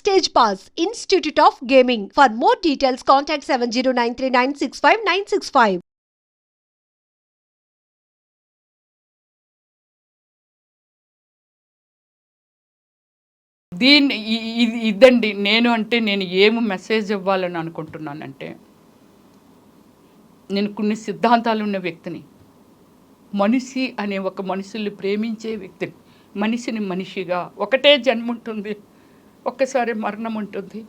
Stage Pass, Institute of Gaming. For more details, contact 7093965965965. ఇదండి నేను ఏమి మెసేజ్ ఇవ్వాలని అనుకుంటున్నానంటే, నేను కొన్ని సిద్ధాంతాలు ఉన్న వ్యక్తిని, మనిషి అనే ఒక మనుషుల్ని ప్రేమించే వ్యక్తిని, మనిషిని మనిషిగా ఒకటే జన్మ ఉంటుంది, ఒక్కసారి మరణం ఉంటుంది,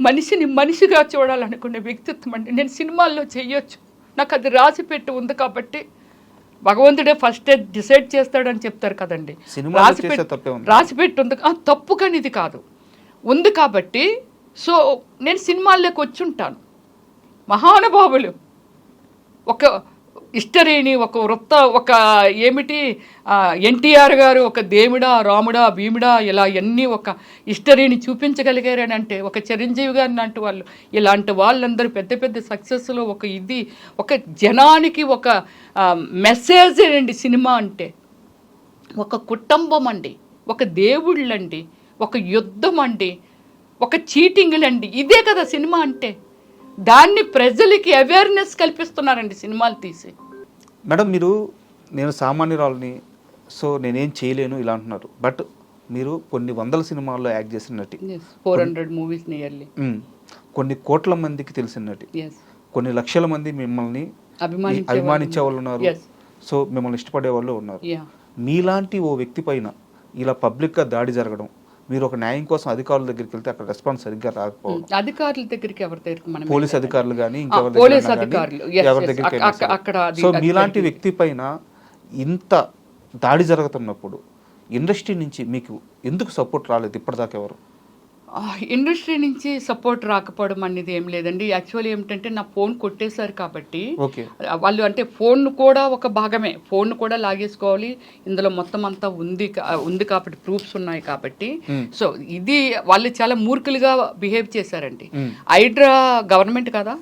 మనిషిని మనిషిగా చూడాలనుకునే వ్యక్తిత్వం అండి. నేను సినిమాల్లో చెయ్యొచ్చు, నాకు అది రాసిపెట్టి ఉంది కాబట్టి భగవంతుడే ఫస్ట్ డిసైడ్ చేస్తాడని చెప్తారు కదండి. రాసిపెట్టి ఉంది, తప్పు కానీ ఇది కాదు, ఉంది కాబట్టి సో నేను సినిమాల్లోకి వచ్చి ఉంటాను. మహానుభావులు ఒక హిస్టరీని ఒక ఏమిటి ఎన్టీఆర్ గారు ఒక దేవుడా రాముడా భీముడా ఇలా అన్నీ ఒక హిస్టరీని చూపించగలిగారని అంటే, ఒక చిరంజీవి గారిని లాంటి వాళ్ళు, ఇలాంటి వాళ్ళందరూ పెద్ద పెద్ద సక్సెస్లో ఒక జనానికి ఒక మెసేజ్ అండి. సినిమా అంటే ఒక కుటుంబం అండి, ఒక దేవుళ్ళండి, ఒక యుద్ధం అండి, ఒక చీటింగ్లండి, ఇదే కదా సినిమా అంటే. దాన్ని ప్రజలకి అవేర్నెస్ కల్పిస్తున్నారండి సినిమాలు తీసి. మేడం, నేను సామాన్యురాలని, సో నేనేం చేయలేను ఇలా అంటున్నారు. బట్ మీరు కొన్ని వందల సినిమాల్లో యాక్ట్ చేసిన నటి, 400 మూవీస్ నియర్లీ, కొన్ని కోట్ల మందికి తెలిసిన నటి, కొన్ని లక్షల మంది మిమ్మల్ని అభిమానించే వాళ్ళు ఉన్నారు, సో మిమ్మల్ని ఇష్టపడే వాళ్ళు ఉన్నారు. మీలాంటి ఓ వ్యక్తి పైన ఇలా పబ్లిక్గా దాడి జరగడం, మీరు ఒక న్యాయం కోసం అధికారుల దగ్గరికి వెళ్తే అక్కడ రెస్పాన్స్ సరిగ్గా రాకపోవడం, అధికారుల దగ్గరికి ఎవరి దగ్గరికి, పోలీస్ అధికారులు కానీ పోలీస్ అధికారులు ఎవరి దగ్గర, సో మీలాంటి వ్యక్తి పైన ఇంత దాడి జరుగుతున్నప్పుడు ఇండస్ట్రీ నుంచి మీకు ఎందుకు సపోర్ట్ రాలేదు ఇప్పటిదాకా? ఎవరు ఇండస్ట్రీ నుంచి సపోర్ట్ రాకపోవడం అనేది ఏం లేదండి. యాక్చువల్లీ ఏమిటంటే నా ఫోన్ కొట్టేశారు కాబట్టి వాళ్ళు, అంటే ఫోన్ కూడా ఒక భాగమే, ఫోన్ కూడా లాగేసుకోవాలి, ఇందులో మొత్తం అంతా ఉంది కాబట్టి ప్రూఫ్స్ ఉన్నాయి కాబట్టి. సో ఇది వాళ్ళు చాలా మూర్ఖులుగా బిహేవ్ చేశారండి. హైడ్రా గవర్నమెంట్ కదా,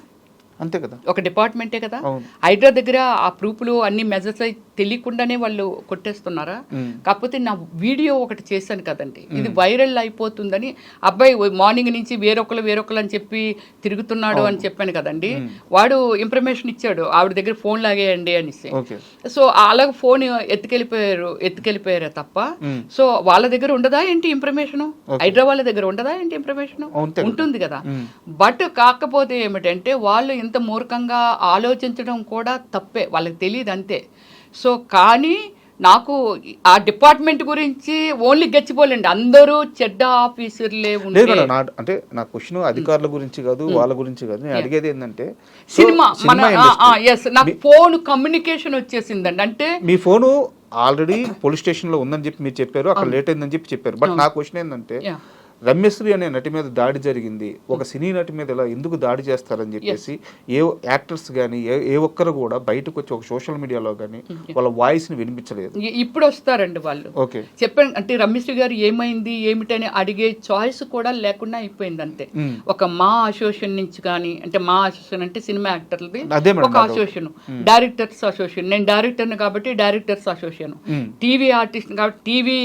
అంతే కదా, ఒక డిపార్ట్మెంటే కదా. హైడ్రా దగ్గర ఆ ప్రూఫ్లు అన్ని మెజర్స్ తెలియకుండానే వాళ్ళు కొట్టేస్తున్నారా? కాకపోతే నా వీడియో ఒకటి చేశాను కదండి, ఇది వైరల్ అయిపోతుందని, అబ్బాయి మార్నింగ్ నుంచి వేరొకరు అని చెప్పి తిరుగుతున్నాడు అని చెప్పాను కదండి. వాడు ఇన్ఫర్మేషన్ ఇచ్చాడు, ఆవిడ దగ్గర ఫోన్ లాగేయండి అనేసి. సో అలాగే ఫోన్ ఎత్తుకెళ్ళిపోయారే తప్ప, సో వాళ్ళ దగ్గర ఉండదా ఏంటి ఇన్ఫర్మేషన్? హైడ్రా వాళ్ళ దగ్గర ఉండదా ఏంటి ఇన్ఫర్మేషన్? ఉంటుంది కదా. బట్ కాకపోతే ఏమిటంటే వాళ్ళు ఇంత మూర్ఖంగా ఆలోచించడం కూడా తప్పే, వాళ్ళకి తెలియదు అంతే. సో కానీ నాకు ఆ డిపార్ట్మెంట్ గురించి ఓన్లీ గచ్చిపోలేండి, అందరూ చెడ్డ ఆఫీసర్లే ఉంటారు. అంటే నా క్వశ్చన్ అధికారుల గురించి కాదు, వాళ్ళ గురించి కాదు, నేను అడిగేది ఏంటంటే సినిమా నాకు ఫోన్ కమ్యూనికేషన్ వచ్చేసిందండి. అంటే మీ ఫోను ఆల్రెడీ పోలీస్ స్టేషన్ లో ఉందని చెప్పి మీరు చెప్పారు, అక్కడ లేట్ అయిందని చెప్పారు. బట్ నా క్వశ్చన్ ఏంటంటే, రమ్యశ్రీ అనే నటి మీద దాడి జరిగింది, ఒక సినీ నటి మీద ఇలా ఎందుకు దాడి చేస్తారని చెప్పేసి ఏ యాక్టర్స్ కానీ ఏ ఒక్కరు కూడా బయటకు వచ్చి ఒక సోషల్ మీడియాలో కానీ వాళ్ళ వాయిస్ ని వినిపించలేదు. ఇప్పుడు వస్తారండి వాళ్ళు, చెప్పండి అంటే రమ్యశ్రీ గారు ఏమైంది ఏమిటని అడిగే చాయిస్ కూడా లేకుండా అయిపోయింది అంతే. ఒక మా అసోసియేషన్ నుంచి కానీ, అంటే మా అసోసియేషన్ అంటే సినిమా యాక్టర్లది ఒక అసోసియేషన్, డైరెక్టర్స్ అసోసియేషన్, నేను డైరెక్టర్ని కాబట్టి డైరెక్టర్స్ అసోసియేషన్, టీవీ ఆర్టిస్ట్ కాబట్టి టీవీ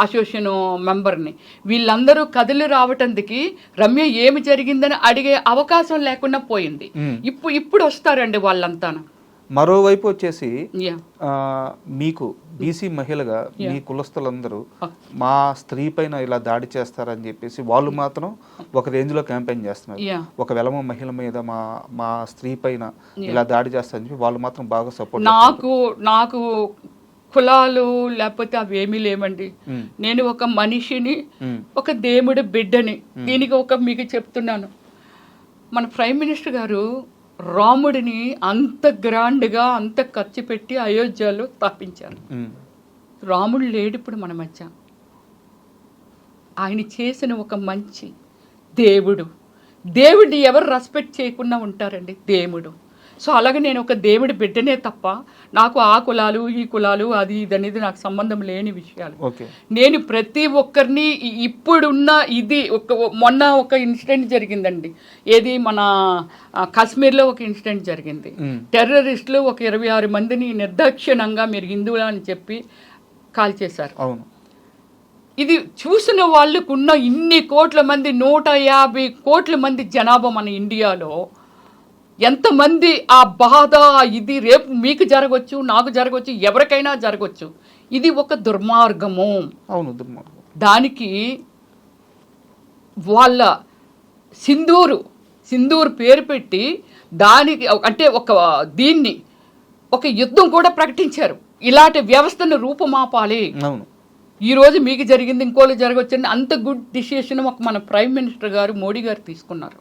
అసోసియేషన్ మెంబర్ని, వీళ్ళందరూ కదిలి రావటానికి రమ్య ఏమి జరిగిందని అడిగే అవకాశం లేకుండా పోయింది. ఇప్పుడు వస్తారండి వాళ్ళంతా. మరోవైపు వచ్చేసి మీకు బీసీ మహిళగా మీ కులస్తులందరూ మా స్త్రీ పైన ఇలా దాడి చేస్తారని చెప్పేసి వాళ్ళు మాత్రం ఒక రేంజ్ లో క్యాంపెయిన్ చేస్తున్నారు. ఒక వెలమ మహిళ మీద మా స్త్రీ పైన ఇలా దాడి చేస్తారని చెప్పి వాళ్ళు మాత్రం బాగా సపోర్ట్. నాకు కులాలు లేకపోతే అవేమీ లేవండి. నేను ఒక మనిషిని, ఒక దేవుడి బిడ్డని. దీనికి మీకు చెప్తున్నాను, మన ప్రైమ్ మినిస్టర్ గారు రాముడిని అంత గ్రాండ్గా అంత ఖర్చు పెట్టి అయోధ్యలో స్థాపించారు. రాముడు లేడు ఇప్పుడు మన మధ్య. ఆయన చేసిన ఒక మంచి దేవుడిని ఎవరు రెస్పెక్ట్ చేయకుండా ఉంటారండి, దేవుడు. సో అలాగే నేను ఒక దేవుడి బిడ్డనే తప్ప నాకు ఆ కులాలు ఈ కులాలు అది ఇది అనేది నాకు సంబంధం లేని విషయాలు. నేను ప్రతి ఒక్కరిని ఇప్పుడున్న మొన్న ఒక ఇన్సిడెంట్ జరిగిందండి, ఏది మన కాశ్మీర్లో ఒక ఇన్సిడెంట్ జరిగింది. టెర్రరిస్టులు ఒక 26 మందిని నిర్దాక్షిణ్యంగా మీరు హిందువులు అని చెప్పి కాల్ చేశారు. ఇది చూసిన వాళ్ళకున్న ఇన్ని కోట్ల మంది 150 కోట్ల మంది జనాభా మన ఇండియాలో ఎంతమంది ఆ బాధ ఇది రేపు మీకు జరగవచ్చు, నాకు జరగవచ్చు, ఎవరికైనా జరగవచ్చు. ఇది ఒక దుర్మార్గము. అవును, దుర్మార్గం. దానికి వాళ్ళ సింధూర్ పేరు పెట్టి దానికి అంటే దీన్ని ఒక యుద్ధం కూడా ప్రకటించారు. ఇలాంటి వ్యవస్థను రూపుమాపాలి. అవును, ఈరోజు మీకు జరిగింది ఇంకోళ్ళు జరగవచ్చండి. అంత గుడ్ డిసిషన్ మన ప్రైమ్ మినిస్టర్ గారు మోడీ గారు తీసుకున్నారు.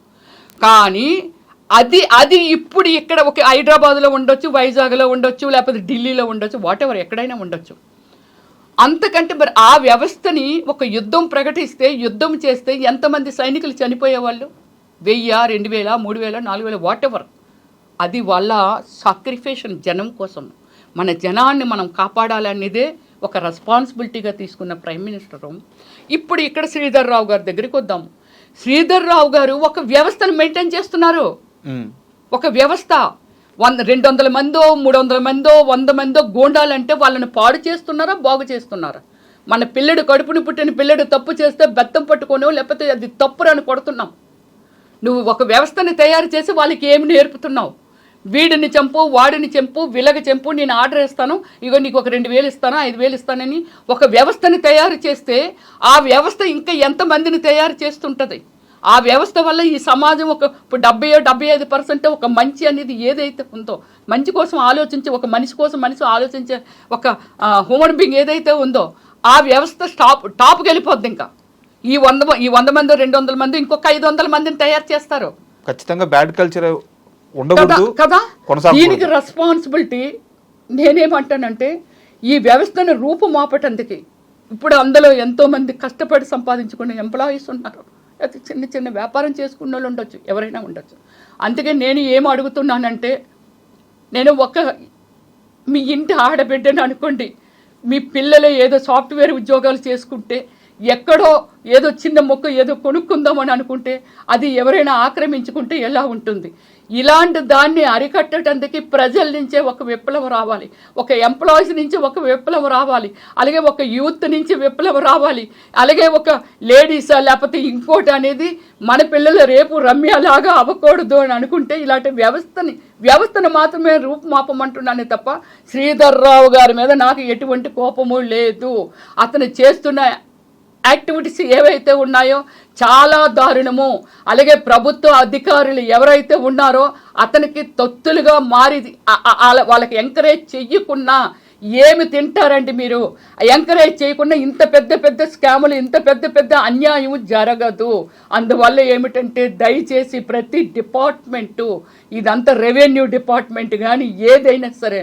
కానీ అది ఇప్పుడు ఇక్కడ ఒక హైదరాబాద్లో ఉండొచ్చు, వైజాగ్లో ఉండొచ్చు, లేకపోతే ఢిల్లీలో ఉండొచ్చు, వాట్ ఎవర్ ఎక్కడైనా ఉండొచ్చు. అంతకంటే మరి ఆ వ్యవస్థని ఒక యుద్ధం ప్రకటిస్తే, యుద్ధం చేస్తే ఎంతమంది సైనికులు చనిపోయేవాళ్ళు? 1000, 2000, 3000, 4000, వాట్ ఎవర్. అది వాళ్ళ సాక్రిఫికేషన్ జనం కోసం. మన జనాన్ని మనం కాపాడాలనేదే ఒక రెస్పాన్సిబిలిటీగా తీసుకున్న ప్రైమ్ మినిస్టరు. ఇప్పుడు ఇక్కడ శ్రీధర్ రావు గారి దగ్గరికి వద్దాము. శ్రీధర్ రావు గారు ఒక వ్యవస్థను మెయింటైన్ చేస్తున్నారు. ఒక వ్యవస్థ 200 మందో 300 మందో 100 మందో గోండాలంటే వాళ్ళని పాడు చేస్తున్నారా, బాగు చేస్తున్నారా? మన పిల్లడు కడుపుని పుట్టిన పిల్లడు తప్పు చేస్తే బెత్తం పట్టుకోనో లేకపోతే అది తప్పురని కొడుతున్నాం. నువ్వు ఒక వ్యవస్థని తయారు చేసి వాళ్ళకి ఏమి నేర్పుతున్నావు? వీడిని చంపు, వాడిని చంపు, విలగ చంపు, నేను ఆర్డర్ ఇస్తాను, ఇగో నీకు ఒక 2000 ఇస్తాను, 5000 ఇస్తానని ఒక వ్యవస్థని తయారు చేస్తే ఆ వ్యవస్థ ఇంకా ఎంతమందిని తయారు చేస్తుంటుంది. ఆ వ్యవస్థ వల్ల ఈ సమాజం ఇప్పుడు 70-75% ఒక మంచి అనేది ఏదైతే ఉందో, మంచి కోసం ఆలోచించే, ఒక మనిషి కోసం మనిషి ఆలోచించే ఒక హ్యూమన్ బీయింగ్ ఏదైతే ఉందో ఆ వ్యవస్థ టాప్కి వెళ్ళిపోద్ది. ఇంకా ఈ 100 మంది 200 మంది ఇంకొక 500 మందిని తయారు చేస్తారు. ఖచ్చితంగా బ్యాడ్ కల్చర్ ఉండకూడదు కదా. దీనికి రెస్పాన్సిబిలిటీ నేనేమంటానంటే ఈ వ్యవస్థను రూపుమాపటందుకు ఇప్పుడు అందులో ఎంతోమంది కష్టపడి సంపాదించుకునే ఎంప్లాయీస్ ఉన్నారు. అది చిన్న వ్యాపారం చేసుకున్న వాళ్ళు ఉండొచ్చు, ఎవరైనా ఉండొచ్చు. అందుకే నేను ఏం అడుగుతున్నానంటే, నేను మీ ఇంటి ఆడబిడ్డని అనుకోండి, మీ పిల్లలు ఏదో సాఫ్ట్వేర్ ఉద్యోగాలు చేసుకుంటే, ఎక్కడో ఏదో చిన్న మొక్క ఏదో కొనుక్కుందామని అనుకుంటే అది ఎవరైనా ఆక్రమించుకుంటే ఎలా ఉంటుంది? ఇలాంటి దాన్ని అరికట్టడానికి ప్రజల నుంచే ఒక విప్లవం రావాలి, ఒక ఎంప్లాయీస్ నుంచి ఒక విప్లవం రావాలి, అలాగే ఒక యూత్ నుంచి విప్లవం రావాలి, అలాగే ఒక లేడీసా లేకపోతే ఇంకోటి అనేది మన పిల్లలు రేపు రమ్యలాగా అవ్వకూడదు అని అనుకుంటే ఇలాంటి వ్యవస్థను మాత్రమే రూపుమాపమంటున్నానే తప్ప శ్రీధర్ రావు గారి మీద నాకు ఎటువంటి కోపము లేదు. అతను చేస్తున్న యాక్టివిటీస్ ఏవైతే ఉన్నాయో చాలా దారుణము. అలాగే ప్రభుత్వ అధికారులు ఎవరైతే ఉన్నారో అతనికి తొత్తులుగా మారి వాళ్ళకి ఎంకరేజ్ చెయ్యకున్నా ఏమి తింటారండి మీరు? ఎంకరేజ్ చేయకుండా ఇంత పెద్ద స్కాములు, ఇంత పెద్ద అన్యాయం జరగదు. అందువల్ల ఏమిటంటే దయచేసి ప్రతి డిపార్ట్మెంటు, ఇదంతా రెవెన్యూ డిపార్ట్మెంట్ కానీ ఏదైనా సరే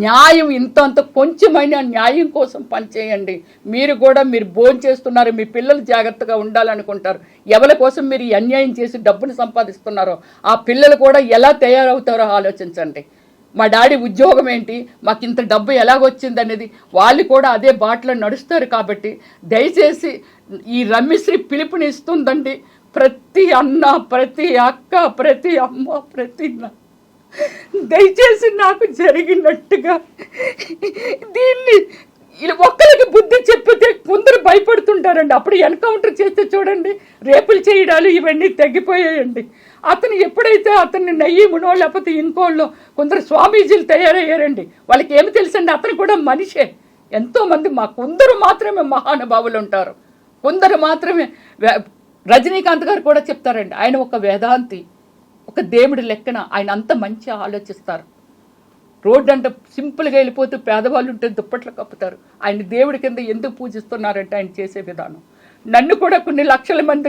న్యాయం ఇంత కొంచెమైన న్యాయం కోసం పనిచేయండి. మీరు భోంచేస్తున్నారు, మీ పిల్లలు జాగ్రత్తగా ఉండాలనుకుంటారు. ఎవరి కోసం మీరు ఈ అన్యాయం చేసి డబ్బును సంపాదిస్తున్నారో ఆ పిల్లలు కూడా ఎలా తయారవుతారో ఆలోచించండి. మా డాడీ ఉద్యోగం ఏంటి, మాకు ఇంత డబ్బు ఎలాగొచ్చింది అనేది వాళ్ళు కూడా అదే బాటలో నడుస్తారు. కాబట్టి దయచేసి ఈ రమ్యశ్రీ పిలుపునిస్తుందండి. ప్రతి అన్న, ప్రతి అక్క, ప్రతి అమ్మ, ప్రతి దయచేసి నాకు జరిగినట్టుగా దీన్ని ఒక్కరికి బుద్ధి చెప్పితే కొందరు భయపడుతుంటారండి. అప్పుడు ఎన్కౌంటర్ చేస్తే చూడండి రేపులు చేయడాలు ఇవన్నీ తగ్గిపోయాయండి. అతను ఎప్పుడైతే అతన్ని నయ్యమునో లేకపోతే ఇంకోళ్ళో కొందరు స్వామీజీలు తయారయ్యారండి. వాళ్ళకి ఏమి తెలుసండి, అతను కూడా మనిషే. ఎంతోమంది కొందరు మాత్రమే మహానుభావులు ఉంటారు, కొందరు మాత్రమే. రజనీకాంత్ గారు కూడా చెప్తారండి, ఆయన ఒక వేదాంతి, ఒక దేవుడి లెక్కన ఆయన అంత మంచి ఆలోచిస్తారు. రోడ్డు అంటే సింపుల్గా వెళ్ళిపోతూ పేదవాళ్ళు ఉంటే దుప్పట్లు కప్పుతారు. ఆయన దేవుడి కింద ఎందుకు పూజిస్తున్నారంటే ఆయన చేసే విధానం. నన్ను కూడా కొన్ని లక్షల మంది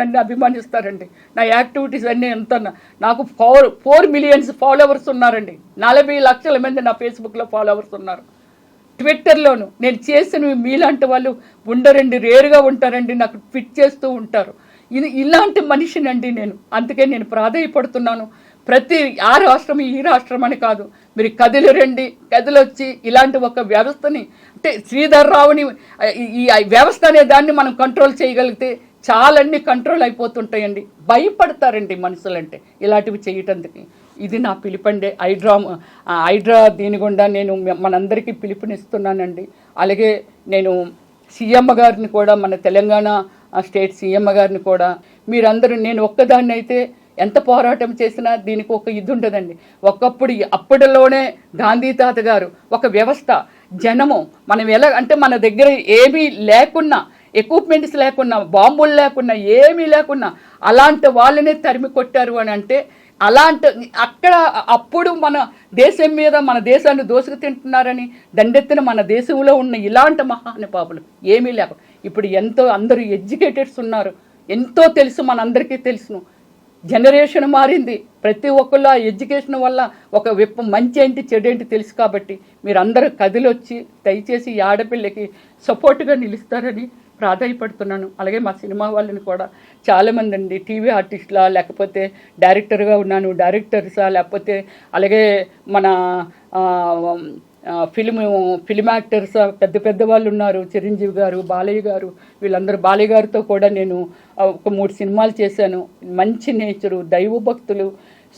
నన్ను అభిమానిస్తారండి. నా యాక్టివిటీస్ అన్నీ ఎంత, నాకు 4 మిలియన్స్ ఫాలోవర్స్ ఉన్నారండి. 40 లక్షల మంది నా ఫేస్బుక్లో ఫాలోవర్స్ ఉన్నారు. ట్విట్టర్లోను నేను చేసిన మీలాంటి వాళ్ళు ఉండరండి, రేరుగా ఉంటారండి, నాకు ట్వీట్ చేస్తూ ఉంటారు. ఇలాంటి మనిషినండి నేను. అందుకే నేను ప్రాధేయపడుతున్నాను. ప్రతి ఆ రాష్ట్రం ఈ రాష్ట్రం అని కాదు, మీరు కదిలొచ్చి ఇలాంటి ఒక వ్యవస్థని, అంటే శ్రీధర్ రావుని ఈ వ్యవస్థ అనే దాన్ని మనం కంట్రోల్ చేయగలిగితే చాలన్నీ కంట్రోల్ అయిపోతుంటాయండి. భయపడతారండి మనుషులంటే ఇలాంటివి చేయటానికి. ఇది నా పిలుపండి. హైడ్రా దీని గుండా నేను మనందరికీ పిలుపునిస్తున్నానండి. అలాగే నేను సీఎం గారిని కూడా, మన తెలంగాణ స్టేట్ సీఎం గారిని కూడా మీరందరూ, నేను ఒక్కదాన్ని అయితే ఎంత పోరాటం చేసినా దీనికి ఒక ఇది ఉంటుందండి. ఒకప్పుడు అప్పటిలోనే గాంధీ తాత గారు ఒక వ్యవస్థ, జనము, మనం ఎలా అంటే మన దగ్గర ఏమీ లేకున్నా, ఎక్విప్మెంట్స్ లేకున్నా, బాంబులు లేకున్నా, ఏమీ లేకున్నా అలాంటి వాళ్ళనే తరిమి కొట్టారు అని అంటే, అలాంటి అక్కడ అప్పుడు మన దేశం మీద, మన దేశాన్ని దోసుకు తింటున్నారని దండెత్తిన మన దేశంలో ఉన్న ఇలాంటి మహానుభావులు ఏమీ లేకుండా ఇప్పుడు ఎంతో అందరూ ఎడ్యుకేటెడ్స్ ఉన్నారు, ఎంతో తెలుసు, మనందరికీ తెలుసును. జనరేషన్ మారింది, ప్రతి ఒక్కళ్ళు ఆ ఎడ్యుకేషన్ వల్ల ఒక మంచి ఏంటి చెడు ఏంటి తెలుసు. కాబట్టి మీరందరూ కదిలొచ్చి దయచేసి ఈ ఆడపిల్లకి సపోర్ట్గా నిలుస్తారని ప్రాధాయపడుతున్నాను. అలాగే మా సినిమా వాళ్ళని కూడా చాలామంది అండి, టీవీ ఆర్టిస్టులా, లేకపోతే డైరెక్టర్గా ఉన్నాను, డైరెక్టర్సా, లేకపోతే అలాగే మన ఫిలిం యాక్టర్స్ పెద్ద పెద్ద వాళ్ళు ఉన్నారు, చిరంజీవి గారు, బాలయ్య గారు, వీళ్ళందరూ. బాలయ్య గారితో కూడా నేను ఒక 3 సినిమాలు చేశాను. మంచి నేచరు, దైవభక్తులు.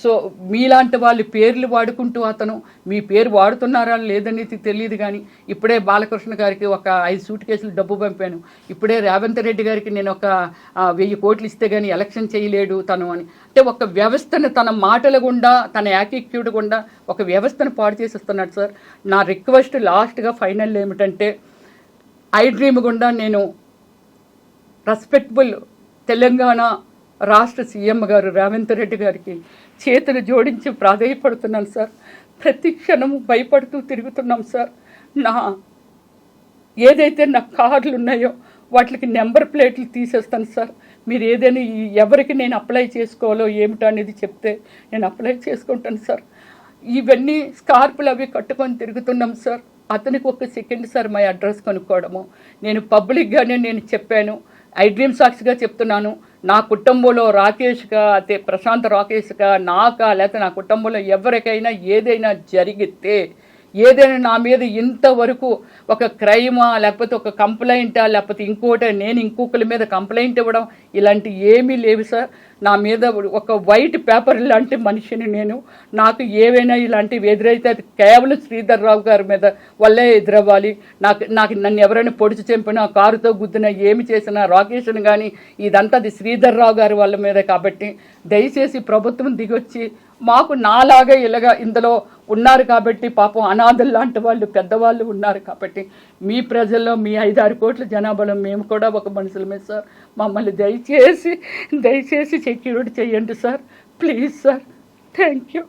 సో మీలాంటి వాళ్ళ పేర్లు వాడుకుంటూ అతను మీ పేరు వాడుతున్నారా లేదనేది తెలియదు. కానీ ఇప్పుడే బాలకృష్ణ గారికి ఒక 5 సూట్ కేసులు డబ్బు పంపాను. ఇప్పుడే రేవంత్ రెడ్డి గారికి నేను ఒక 1000 కోట్లు ఇస్తే కానీ ఎలక్షన్ చేయలేడు తను అని. అంటే ఒక వ్యవస్థను తన మాటల గుండా, తన యాటిట్యూడ్ గుండా ఒక వ్యవస్థను పాడు చేసేస్తున్నాడు సార్. నా రిక్వెస్ట్ లాస్ట్గా ఫైనల్ ఏమిటంటే, ఐ డ్రీమ్ గుండా నేను రెస్పెక్టబుల్ తెలంగాణ రాష్ట్ర సీఎం గారు రేవంత్ రెడ్డి గారికి చేతులు జోడించి ప్రాధేయపడుతున్నాను సార్. ప్రతి క్షణము భయపడుతూ తిరుగుతున్నాం సార్. ఏదైతే నా కార్లు ఉన్నాయో వాటికి నెంబర్ ప్లేట్లు తీసేస్తాను సార్. మీరు ఏదైనా ఎవరికి నేను అప్లై చేసుకోవాలో ఏమిటో అనేది చెప్తే నేను అప్లై చేసుకుంటాను సార్. ఇవన్నీ స్కార్పులు అవి కట్టుకొని తిరుగుతున్నాం సార్. అతనికి ఒక సెకండ్ సార్ మా అడ్రస్ కనుక్కోవడము. నేను పబ్లిక్గానే నేను చెప్పాను, ఐ డ్రీమ్ సాక్షిగా చెప్తున్నాను. నా కుటుంబంలో రాకేష్గా, అదే ప్రశాంత్ రాకేష్గా, నాకా, లేకపోతే నా కుటుంబంలో ఎవరికైనా ఏదైనా జరిగితే, ఏదైనా నా మీద ఇంతవరకు ఒక క్రైమా, లేకపోతే ఒక కంప్లైంటా, లేకపోతే ఇంకోటి నేను ఇంకొకరి మీద కంప్లైంట్ ఇవ్వడం, ఇలాంటి ఏమీ లేవు సార్. నా మీద ఒక వైట్ పేపర్ లాంటి మనిషిని నేను. నాకు ఏవైనా ఇలాంటివి ఎదురైతే అది కేవలం శ్రీధర్ రావు గారి మీద వల్లే ఎదురవ్వాలి. నాకు నన్ను ఎవరైనా పొడిచి చంపినా, కారుతో గుద్దినా, ఏమి చేసినా, రాకేష్ని కానీ ఇదంతా అది శ్రీధర్ రావు గారి వాళ్ళ మీద. కాబట్టి దయచేసి ప్రభుత్వం దిగొచ్చి మాకు నాలాగా ఇలాగా ఇందులో ఉన్నారు కాబట్టి, పాపం అనాథలు లాంటి వాళ్ళు, పెద్దవాళ్ళు ఉన్నారు కాబట్టి, మీ ప్రజల్లో మీ 5-6 కోట్ల జనాభాలో మేము కూడా ఒక మనుషులమే సార్. మమ్మల్ని దయచేసి సెక్యూరిటీ చేయండి sir, please sir. Thank you.